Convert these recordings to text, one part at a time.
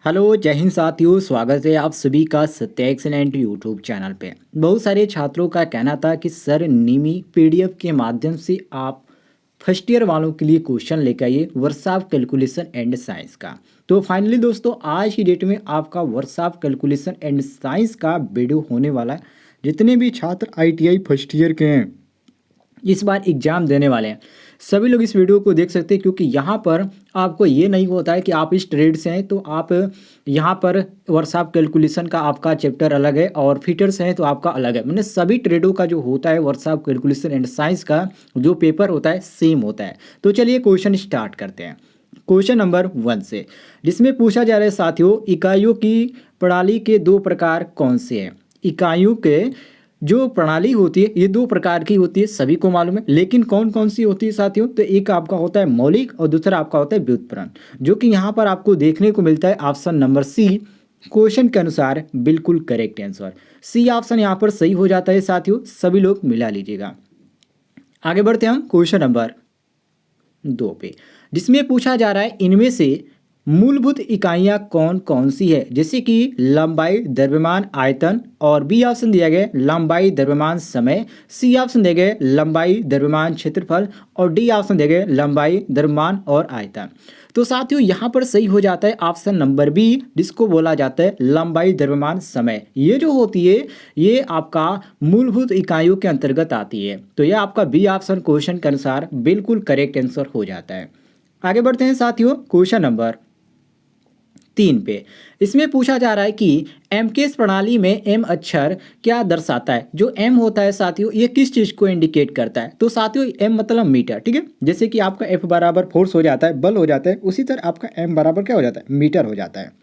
Hello जय हिंद साथियों, स्वागत है आप सभी का सत्या एक्सीलेंट यूट्यूब चैनल पे। बहुत सारे छात्रों का कहना था कि सर निमी पीडीएफ के माध्यम से आप फर्स्ट ईयर वालों के लिए क्वेश्चन लेकर आइए वर्कशॉप कैलकुलेशन एंड साइंस का। तो फाइनली दोस्तों आज की डेट में आपका वर्कशॉप कैलकुलेशन एंड साइंस का वीडियो होने वाला है। जितने भी छात्र आईटीआई फर्स्ट ईयर के हैं, इस बार एग्जाम देने वाले हैं, सभी लोग इस वीडियो को देख सकते हैं, क्योंकि यहाँ पर आपको ये नहीं होता है कि आप इस ट्रेड से हैं तो आप यहाँ पर वर्कशॉप कैलकुलेशन का आपका चैप्टर अलग है और फिटर्स हैं तो आपका अलग है। मैंने सभी ट्रेडों का जो होता है वर्कशॉप कैलकुलेशन एंड साइंस का जो पेपर होता है सेम होता है। तो चलिए क्वेश्चन स्टार्ट करते हैं क्वेश्चन नंबर 1 से, जिसमें पूछा जा रहा है साथियों, इकाइयों की प्रणाली के दो प्रकार कौन से हैं। इकाइयों के जो प्रणाली होती है ये दो प्रकार की होती है, सभी को मालूम है, लेकिन कौन कौन सी होती है साथियों। तो एक आपका होता है मौलिक और दूसरा आपका होता है व्युत्पन्न, जो कि यहाँ पर आपको देखने को मिलता है ऑप्शन नंबर सी क्वेश्चन के अनुसार बिल्कुल करेक्ट आंसर। सी ऑप्शन यहाँ पर सही हो जाता है साथियों, सभी लोग मिला लीजिएगा। आगे बढ़ते हैं हम क्वेश्चन नंबर 2 पे, जिसमें पूछा जा रहा है इनमें से मूलभूत इकाइयाँ कौन कौन सी है, जैसे कि लंबाई, द्रव्यमान, आयतन, और बी ऑप्शन दिया गया लंबाई, द्रव्यमान, समय, सी ऑप्शन दिया गया लंबाई, द्रव्यमान, क्षेत्रफल, और डी ऑप्शन दिया गया लंबाई, द्रव्यमान और आयतन। तो साथियों यहाँ पर सही हो जाता है ऑप्शन नंबर बी, जिसको बोला जाता है लंबाई, द्रव्यमान, समय। ये जो होती है ये आपका मूलभूत इकाइयों के अंतर्गत आती है। तो यह आपका बी ऑप्शन क्वेश्चन के अनुसार बिल्कुल करेक्ट आंसर हो जाता है। आगे बढ़ते हैं साथियों क्वेश्चन नंबर 3 पे, इसमें पूछा जा रहा है कि एम के इस प्रणाली में एम अक्षर क्या दर्शाता है। जो एम होता है साथियों ये किस चीज़ को इंडिकेट करता है। तो साथियों एम मतलब मीटर, ठीक है। जैसे कि आपका एफ बराबर फोर्स हो जाता है, बल हो जाता है, उसी तरह आपका एम बराबर क्या हो जाता है, मीटर हो जाता है।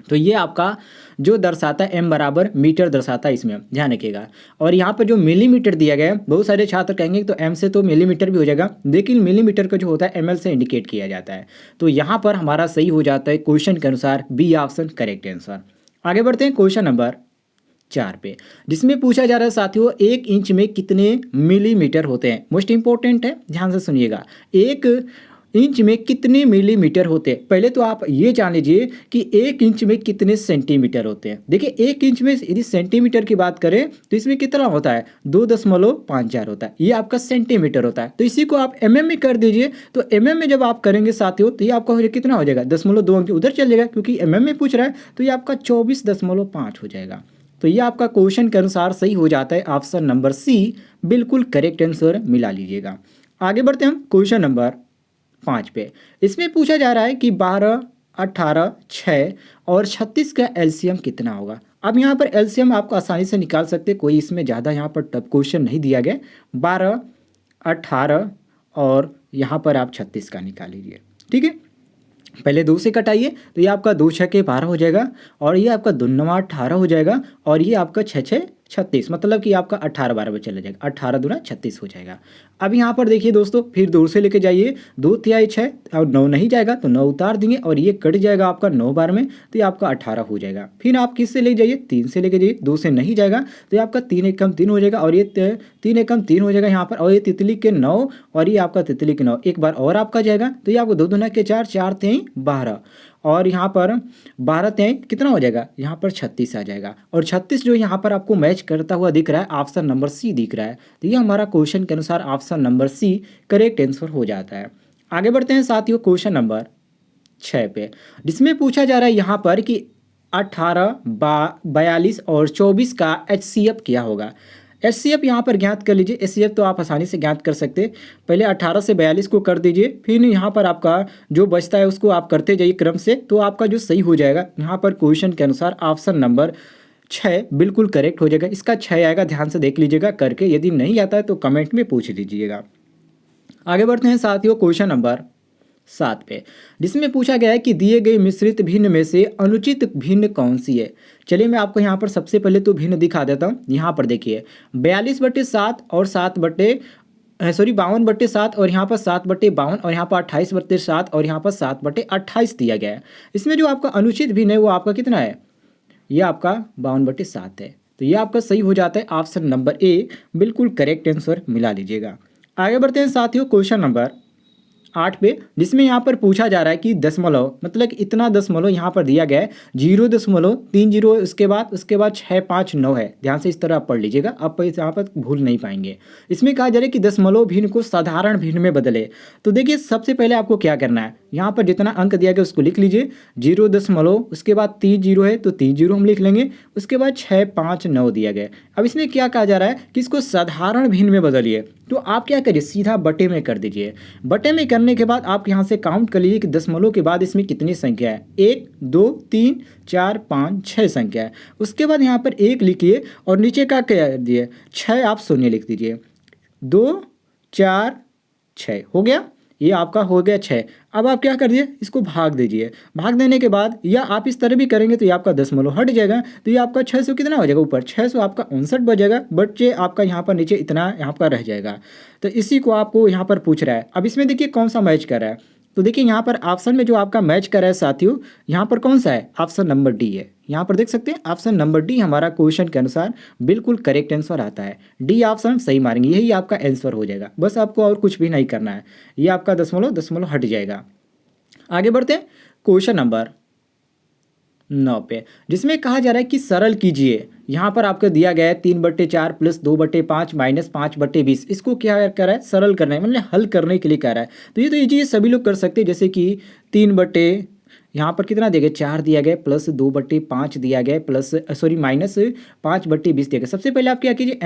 तो ये आपका जो दर्शाता है एम बराबर मीटर दर्शाता है, इसमें ध्यान रखिएगा। और यहाँ पर जो मिलीमीटर दिया गया है, बहुत सारे छात्र कहेंगे तो एम से तो मिलीमीटर भी हो जाएगा, लेकिन मिलीमीटर का जो होता है एमएल से इंडिकेट किया जाता है। तो यहाँ पर हमारा सही हो जाता है क्वेश्चन के अनुसार बी ऑप्शन करेक्ट आंसर। आगे बढ़ते हैं क्वेश्चन नंबर 4 पे, जिसमें पूछा जा रहा है साथियों 1 इंच में कितने मिलीमीटर होते हैं। मोस्ट इंपॉर्टेंट है, ध्यान से सुनिएगा। 1 इंच में कितने मिलीमीटर होते हैं। पहले तो आप ये जान लीजिए कि 1 इंच में कितने सेंटीमीटर होते हैं। देखिए 1 इंच में यदि सेंटीमीटर की बात करें तो इसमें कितना होता है, 2.54 होता है। ये आपका सेंटीमीटर होता है। तो इसी को आप एमएम में कर दीजिए। तो एमएम में जब आप करेंगे साथियों तो ये आपका हो जाएगा, कितना हो जाएगा, 0.2 अंक उधर चल जाएगा, क्योंकि एमएम में पूछ रहा है। तो ये आपका 24.5 हो जाएगा। तो ये आपका क्वेश्चन के अनुसार सही हो जाता है ऑप्शन नंबर सी, बिल्कुल करेक्ट आंसर मिला लीजिएगा। आगे बढ़ते हैं हम क्वेश्चन नंबर 5 पे, इसमें पूछा जा रहा है कि 12, 18, 6 और 36 का एलसीएम कितना होगा। अब यहाँ पर एलसीएम आपको आसानी से निकाल सकते हैं, कोई इसमें ज़्यादा यहाँ पर टफ क्वेश्चन नहीं दिया गया। 12, 18 और यहाँ पर आप 36 का निकाल लीजिए, ठीक है। पहले 2 से कटाइए तो ये आपका 2 6 के 12 हो जाएगा, और ये आपका 2 9 18 हो जाएगा, और ये आपका 6 6 36, मतलब कि आपका 18 12 में चला जाएगा, 18 दूना 36 हो जाएगा। अब यहाँ पर देखिए दोस्तों, फिर 2 से लेके जाइए, 2 तिहाई 6 और 9 नहीं जाएगा तो 9 उतार देंगे, और ये कट जाएगा आपका 9 बार में, तो ये आपका 18 हो जाएगा। फिर आप किस से ले जाइए, 3 से लेके जाइए, 2 से नहीं जाएगा तो ये आपका 3 एकम 3 हो जाएगा, और ये 3 एकम 3 हो जाएगा यहाँ पर, और ये तितली के 9 और ये आपका तितली के 9 एक बार और आपका जाएगा, तो ये आपको 2 दूना के 4, 4 3 12, और यहाँ पर 12 3 कितना हो जाएगा, यहाँ पर 36 आ जाएगा। और 36 जो यहाँ पर आपको मैच करता हुआ दिख रहा है ऑप्शन नंबर सी दिख रहा है। तो ये हमारा क्वेश्चन के अनुसार option number C correct answer हो जाता है। आगे बढ़ते हैं साथियों क्वेश्चन नंबर 6 पे, जिसमें पूछा जा रहा है यहाँ पर कि 18, 42 और 24 का एचसीएफ क्या होगा। एचसीएफ यहाँ पर ज्ञात कर लीजिए। एचसीएफ तो आप आसानी से ज्ञात कर सकते हैं। पहले 18 से 42 को कर दीजिए, फिर यहाँ पर आपका जो बचता है उसको आप करते जाइए क्रम से, तो आपका जो सही हो जाएगा यहाँ पर क्वेश्चन के अनुसार ऑप्शन नंबर 6 बिल्कुल करेक्ट हो जाएगा। इसका 6 आएगा, ध्यान से देख लीजिएगा करके, यदि नहीं आता है तो कमेंट में पूछ लीजिएगा। आगे बढ़ते हैं साथियों क्वेश्चन नंबर 7 पे, जिसमें पूछा गया है कि दिए गए मिश्रित भिन्न में से अनुचित भिन्न कौन सी है। चलिए मैं आपको यहाँ पर सबसे पहले तो भिन्न दिखा देता हूँ। यहाँ पर देखिए 42/7 और 52/7 और यहाँ पर 7/52 और यहाँ पर 28/7 और यहाँ पर 7/28 दिया गया है। इसमें जो आपका अनुचित भिन्न है वो आपका कितना है, ये आपका 52/7 है। तो ये आपका सही हो जाता है ऑप्शन नंबर ए, बिल्कुल करेक्ट आंसर मिला लीजिएगा। आगे बढ़ते हैं साथियों क्वेश्चन नंबर 8 पे, जिसमें यहाँ पर पूछा जा रहा है कि दशमलव मतलब इतना दशमलव यहाँ पर दिया गया है 0.30 उसके बाद 659 है। ध्यान से इस तरह आप पढ़ लीजिएगा, आप यहाँ पर भूल नहीं पाएंगे। इसमें कहा जा रहा है कि दशमलव भिन्न को साधारण भिन्न में बदले। तो देखिए सबसे पहले आपको क्या करना है, यहाँ पर जितना अंक दिया गया उसको लिख लीजिए, 0 उसके बाद 3 जीरो है तो 3 जीरो हम लिख लेंगे, उसके बाद 659 दिया गया। अब इसमें क्या कहा जा रहा है कि इसको साधारण भिन्न में बदलिए। तो आप क्या करिए, सीधा बटे में कर दीजिए। बटे में करने के बाद आप यहाँ से काउंट कर लीजिए कि दशमलव के बाद इसमें कितनी संख्या है, 1 2 3 4 5 6 संख्या है। उसके बाद यहाँ पर 1 लिखिए और नीचे का क्या दिए 6, आप शून्य लिख दीजिए। 2 4 6 हो गया, ये आपका हो गया 6। अब आप क्या कर दिए, इसको भाग दीजिए। भाग देने के बाद या आप इस तरह भी करेंगे तो ये आपका दशमलव हट जाएगा, तो ये आपका 600 कितना हो जाएगा, ऊपर 600 आपका 59 बचेगा, बट ये आपका यहाँ पर नीचे इतना यहाँ पर रह जाएगा। तो इसी को आपको यहाँ पर पूछ रहा है। अब इसमें देखिए कौन सा मैच कर रहा है, तो देखिए यहाँ पर ऑप्शन में जो आपका मैच कर रहा है साथियों, यहाँ पर कौन सा है, ऑप्शन नंबर डी है। यहाँ पर देख सकते हैं ऑप्शन नंबर डी हमारा क्वेश्चन के अनुसार बिल्कुल करेक्ट आंसर आता है। डी ऑप्शन सही मारेंगे, यही आपका आंसर हो जाएगा। बस आपको और कुछ भी नहीं करना है, ये आपका दशमलव हट जाएगा। आगे बढ़ते हैं क्वेश्चन नंबर 9 पे, जिसमें कहा जा रहा है कि सरल कीजिए। यहाँ पर आपको दिया गया है 3/4 प्लस 2/5 माइनस 5/20। इसको क्या कर रहा है, सरल करना है, मतलब हल करने के लिए कह रहा है। तो ये चीज़ सभी लोग कर सकते हैं, जैसे कि 3 बटे यहाँ पर कितना दिया गया 4 दिया गया, प्लस 2/5 दिया गया, प्लस माइनस 5/20 दिया गया। सबसे पहले आप क्या कीजिए,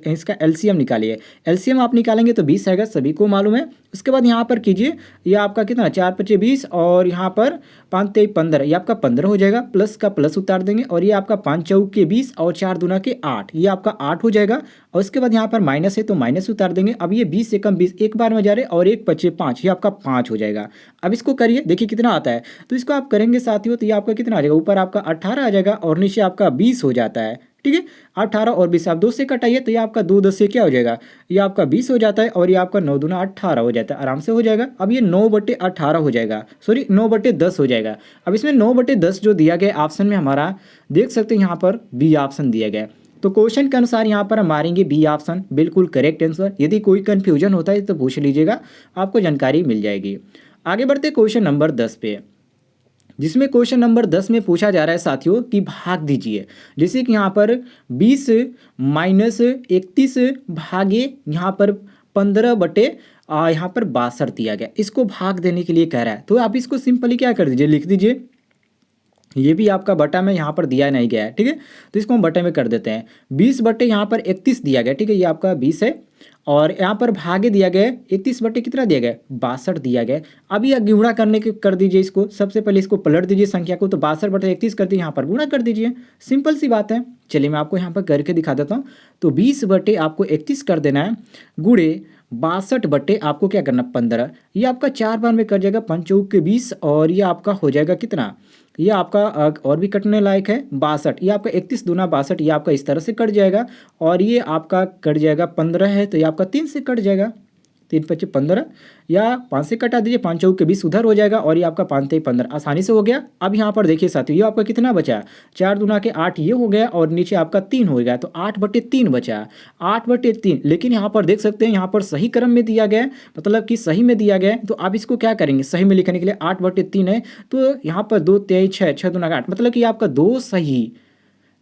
इसका एलसीएम निकालिए। एलसीएम आप निकालेंगे तो 20 आएगा, सभी को मालूम है। उसके बाद यहाँ पर कीजिए, ये आपका कितना 4 × 5 = 20 और यहाँ पर 5 × 3 = 15, ये आपका 15 हो जाएगा। प्लस का प्लस उतार देंगे और ये आपका 5 × 4 = 20 और 4 × 2 = 8, ये आपका 8 हो जाएगा। और उसके बाद यहाँ पर माइनस है तो माइनस उतार देंगे। अब ये 20 से कम 20 एक बार में जा रहे और 1 × 5 = 5, ये आपका 5 हो जाएगा। अब इसको करिए, देखिए कितना आता है। तो इसको आप करेंगे साथियों तो ये आपका कितना आ जाएगा, ऊपर आपका 18 आ जाएगा और नीचे आपका 20 हो जाता है। ठीक है, 18 और 20 आप 2 से कटाइए तो ये आपका 2 10 से क्या हो जाएगा, ये आपका 20 हो जाता है और ये आपका 9 दूना 18 हो जाता है, आराम से हो जाएगा। अब ये 9/18 हो जाएगा, सॉरी 9/10 हो जाएगा। अब इसमें 9/10 जो दिया गया ऑप्शन में हमारा देख सकते हैं यहाँ पर बी ऑप्शन दिया गया। तो क्वेश्चन के अनुसार यहाँ पर हम मारेंगे बी ऑप्शन, बिल्कुल करेक्ट आंसर। यदि कोई कन्फ्यूजन होता है तो पूछ लीजिएगा, आपको जानकारी मिल जाएगी। आगे बढ़ते क्वेश्चन नंबर 10 पे, जिसमें क्वेश्चन नंबर 10 में पूछा जा रहा है साथियों कि भाग दीजिए। जैसे कि यहाँ पर 20 माइनस 31 भागे यहाँ पर 15/62 यहाँ पर 62 दिया गया। इसको भाग देने के लिए कह रहा है, तो आप इसको सिंपली क्या कर दीजिए, लिख दीजिए। ये भी आपका बटा में यहाँ पर दिया नहीं गया है, ठीक है, तो इसको हम बटे में कर देते हैं। 20 बटे यहाँ पर 31 दिया गया, ठीक है, ये आपका 20 है और यहाँ पर भागे दिया गया 31 बटे कितना दिया गया 62 दिया गया। अब ये गुणा करने के कर दीजिए इसको, सबसे पहले इसको पलट दीजिए संख्या को, तो 62/31 कर दीजिए, यहाँ पर गुणा कर दीजिए। सिंपल सी बात है, चलिए मैं आपको यहाँ पर करके दिखा देता हूँ। तो 20 बटे आपको 31 कर देना है, गुणे 62 बटे आपको क्या करना 15, ये आपका 4 बार में कट जाएगा, 5 × 4 = 20 और ये आपका हो जाएगा कितना, ये आपका और भी कटने लायक है 62, ये आपका 31 दूना 62, ये आपका इस तरह से कट जाएगा और ये आपका कट जाएगा 15 है तो ये आपका 3 से कट जाएगा, 3 × 5 = 15 या 5 से कटा दीजिए, 5 × 4 = 20 उधर हो जाएगा और ये आपका 5 × 3 = 15, आसानी से हो गया। अब यहाँ पर देखिए साथियों, ये आपका कितना बचा 4 दूना के 8 ये हो गया और नीचे आपका 3 हो गया, तो 8/3 बचा, 8/3। लेकिन यहाँ पर देख सकते हैं यहाँ पर सही क्रम में दिया गया है, मतलब कि सही में दिया गया है। तो आप इसको क्या करेंगे, सही में लिखने के लिए 8/3 है तो यहाँ पर 2 × 3 = 6, 6 दूना 8, मतलब कि आपका 2 सही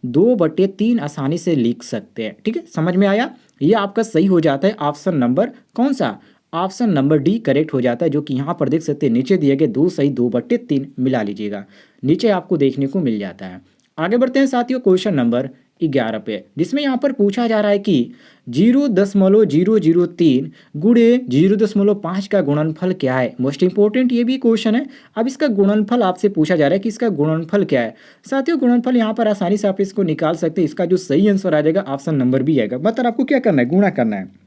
2/3 आसानी से लिख सकते हैं। ठीक है, समझ में आया, ये आपका सही हो जाता है। ऑप्शन नंबर कौन सा, ऑप्शन नंबर डी करेक्ट हो जाता है, जो कि यहाँ पर देख सकते हैं नीचे दिए गए 2 सही 2/3 मिला लीजिएगा, नीचे आपको देखने को मिल जाता है। आगे बढ़ते हैं साथियों क्वेश्चन नंबर 11 पे, जिसमें यहाँ पर पूछा जा रहा है कि 0.003 गुणे 0.5 का गुणनफल क्या है। मोस्ट इंपॉर्टेंट ये भी क्वेश्चन है। अब इसका गुणनफल आपसे पूछा जा रहा है कि इसका गुणनफल क्या है। साथियों गुणनफल यहाँ पर आसानी से आप इसको निकाल सकते हैं, इसका जो सही आंसर आ जाएगा ऑप्शन नंबर बी आएगा। मतलब आपको क्या करना है, गुणा करना है,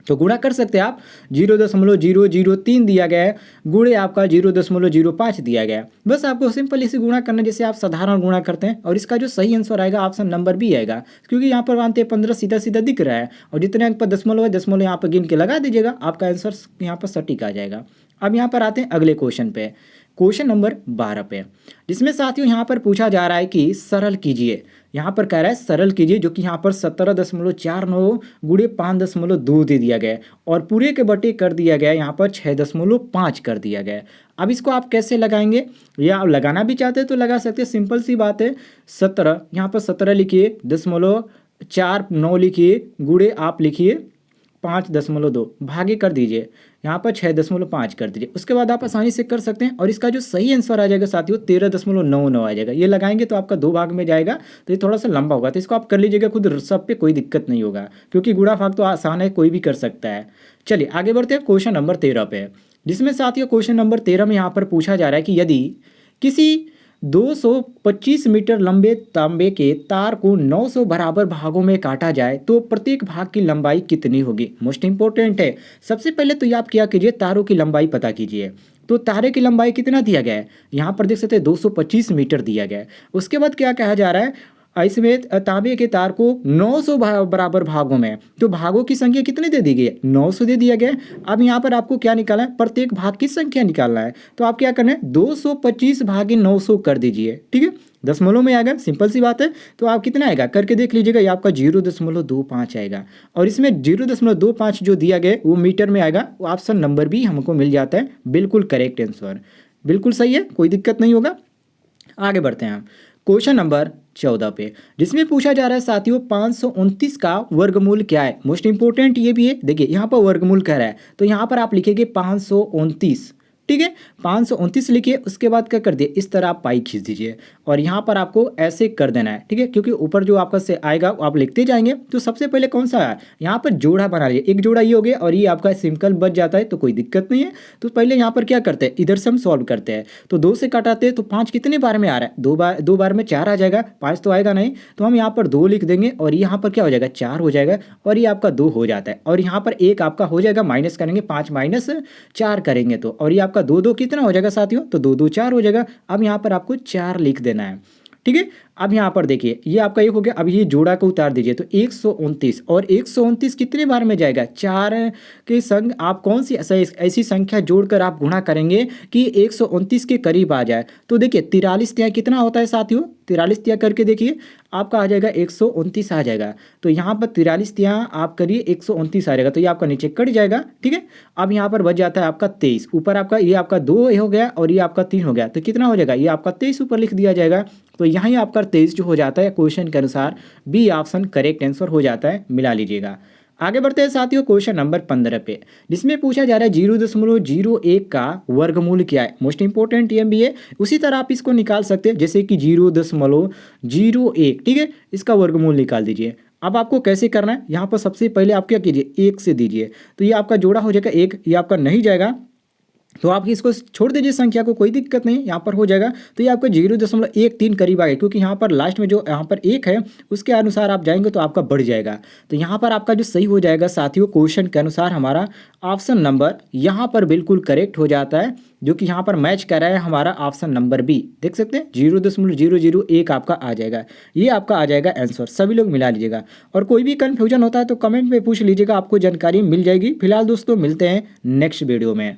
तो गुणा कर सकते हैं आप। 0.003 दिया गया है गुणे आपका 0.05 दिया गया है, बस आपको सिंपल इसे गुणा करना है जैसे आप साधारण गुणा करते हैं, और इसका जो सही आंसर आएगा ऑप्शन नंबर बी आएगा, क्योंकि यहाँ पर मानते हैं 15 सीधा सीधा दिख रहा है और जितने अंक पर दशमलव है दशमलव यहाँ पर गिन के लगा दीजिएगा, आपका आंसर यहाँ पर सटीक आ जाएगा। अब यहाँ पर आते हैं अगले क्वेश्चन पे। क्वेश्चन नंबर 12 पे, जिसमें साथियों यहाँ पर पूछा जा रहा है कि सरल कीजिए। यहाँ पर कह रहा है सरल कीजिए, जो कि यहाँ पर 17.49 गुणे 5.2 दे दिया गया है और पूरे के बटे कर दिया गया है यहाँ पर 6.5 कर दिया गया है। अब इसको आप कैसे लगाएंगे, या आप लगाना भी चाहते हैं तो लगा सकते हैं, सिंपल सी बात है। 17 यहाँ पर 17 लिखिए, 0.49 लिखिए, गुणे आप लिखिए 5.2 भागे कर दीजिए, यहाँ पर 6.5 कर दीजिए। उसके बाद आप आसानी से कर सकते हैं और इसका जो सही आंसर आ जाएगा साथियों 13.99 आ जाएगा। ये लगाएंगे तो आपका 2 भाग में जाएगा, तो ये थोड़ा सा लंबा होगा, तो इसको आप कर लीजिएगा खुद, सब पे कोई दिक्कत नहीं होगा, क्योंकि गुणा भाग तो आसान है, कोई भी कर सकता है। चलिए आगे बढ़ते हैं क्वेश्चन नंबर 13 पे, जिसमें साथियों क्वेश्चन नंबर 13 में यहाँ पर पूछा जा रहा है कि यदि किसी 225 मीटर लंबे तांबे के तार को 900 बराबर भागों में काटा जाए तो प्रत्येक भाग की लंबाई कितनी होगी। मोस्ट इंपॉर्टेंट है। सबसे पहले तो ये आप क्या कीजिए, तारों की लंबाई पता कीजिए। तो तारे की लंबाई कितना दिया गया है, यहाँ पर देख सकते हैं 225 मीटर दिया गया है। उसके बाद क्या कहा जा रहा है, इसमें तांबे के तार को 900 बराबर भागों में, तो भागों की संख्या कितनी दे दी गई है, 900 दे दिया गया है। अब यहाँ पर आपको क्या निकालना है, प्रत्येक भाग की संख्या निकालना है। तो आप क्या करना है, 225 भागे 900 कर दीजिए, ठीक है, दशमलव में आएगा, सिंपल सी बात है। तो आप कितना आएगा करके देख लीजिएगा, ये आपका 0.25 आएगा और इसमें 0.25 जो दिया गया वो मीटर में आएगा। वो ऑप्शन नंबर भी हमको मिल जाता है, बिल्कुल करेक्ट आंसर, बिल्कुल सही है, कोई दिक्कत नहीं होगा। आगे बढ़ते हैं क्वेश्चन नंबर 14 पे, जिसमें पूछा जा रहा है साथियों 529 का वर्गमूल क्या है। मोस्ट इंपोर्टेंट ये भी है, देखिए यहाँ पर वर्गमूल कह रहा है, तो यहाँ पर आप लिखेंगे 529, ठीक है, 529 लिखिए। उसके बाद क्या कर दिए, इस तरह आप पाई खींच दीजिए और यहाँ पर आपको ऐसे कर देना है, ठीक है, क्योंकि ऊपर जो आपका से आएगा वो आप लिखते जाएंगे। तो सबसे पहले कौन सा है, यहाँ पर जोड़ा बना लीजिए, एक जोड़ा ये हो गया और ये आपका सिंपल बच जाता है, तो कोई दिक्कत नहीं है। तो पहले यहाँ पर क्या करते हैं, इधर से हम सॉल्व करते हैं। तो 2 से काटाते हैं तो 5 कितने बार में आ रहा है, 2 बार में 4 आ जाएगा, 5 तो आएगा नहीं। तो हम यहाँ पर 2 लिख देंगे और यहाँ पर क्या हो जाएगा, 4 हो जाएगा और ये आपका 2 हो जाता है। और यहाँ पर 1 आपका हो जाएगा, माइनस करेंगे, 5 माइनस 4 करेंगे तो, और ये आपका 2 कितना हो जाएगा साथियों, तो 2 4 हो जाएगा। अब यहाँ पर आपको 4 लिख देना है, ठीक है। अब यहाँ पर देखिए ये आपका 1 हो गया, अब ये जोड़ा को उतार दीजिए तो 129, और 129 कितने बार में जाएगा, 4 के संग आप कौन सी ऐसी संख्या जोड़कर आप गुणा करेंगे कि 129 के करीब आ जाए। तो देखिए 43 तिया कितना होता है साथियों, 43 तिया करके देखिए आपका आ जाएगा 129 आ जाएगा। तो यहाँ पर 43 तिया आप करिए 129 आ जाएगा, तो ये आपका नीचे कट जाएगा, ठीक है। अब यहाँ पर बच जाता है आपका 23, ऊपर आपका ये आपका 2 हो गया और ये आपका 3 हो गया, तो कितना हो जाएगा, ये आपका 23 ऊपर लिख दिया जाएगा। तो यहाँ ही आपका 23 जो हो जाता है क्वेश्चन के अनुसार बी ऑप्शन करेक्ट आंसर हो जाता है, मिला लीजिएगा। आगे बढ़ते हैं साथियों क्वेश्चन नंबर 15 पे, जिसमें पूछा जा रहा है 0.01 का वर्गमूल क्या है। मोस्ट इंपोर्टेंट ये भी है। उसी तरह आप इसको निकाल सकते हैं, जैसे कि 0.01, ठीक है, इसका वर्गमूल निकाल दीजिए। अब आपको कैसे करना है, यहाँ पर सबसे पहले आप क्या कीजिए, 1 से दीजिए, तो ये आपका जोड़ा हो जाएगा 1, ये आपका नहीं जाएगा, तो आप इसको छोड़ दीजिए संख्या को, कोई दिक्कत नहीं, यहाँ पर हो जाएगा। तो ये आपका 0.13 करीब आ गया, क्योंकि यहाँ पर लास्ट में जो यहाँ पर 1 है उसके अनुसार आप जाएंगे तो आपका बढ़ जाएगा। तो यहाँ पर आपका जो सही हो जाएगा साथियों क्वेश्चन के अनुसार हमारा ऑप्शन नंबर यहाँ पर बिल्कुल करेक्ट हो जाता है, जो कि यहाँ पर मैच कर रहा है हमारा ऑप्शन नंबर बी। देख सकते हैं 0.001 आपका आ जाएगा, ये आपका आ जाएगा आंसर। सभी लोग मिला लीजिएगा, और कोई भी कन्फ्यूजन होता है तो कमेंट में पूछ लीजिएगा, आपको जानकारी मिल जाएगी। फिलहाल दोस्तों मिलते हैं नेक्स्ट वीडियो में।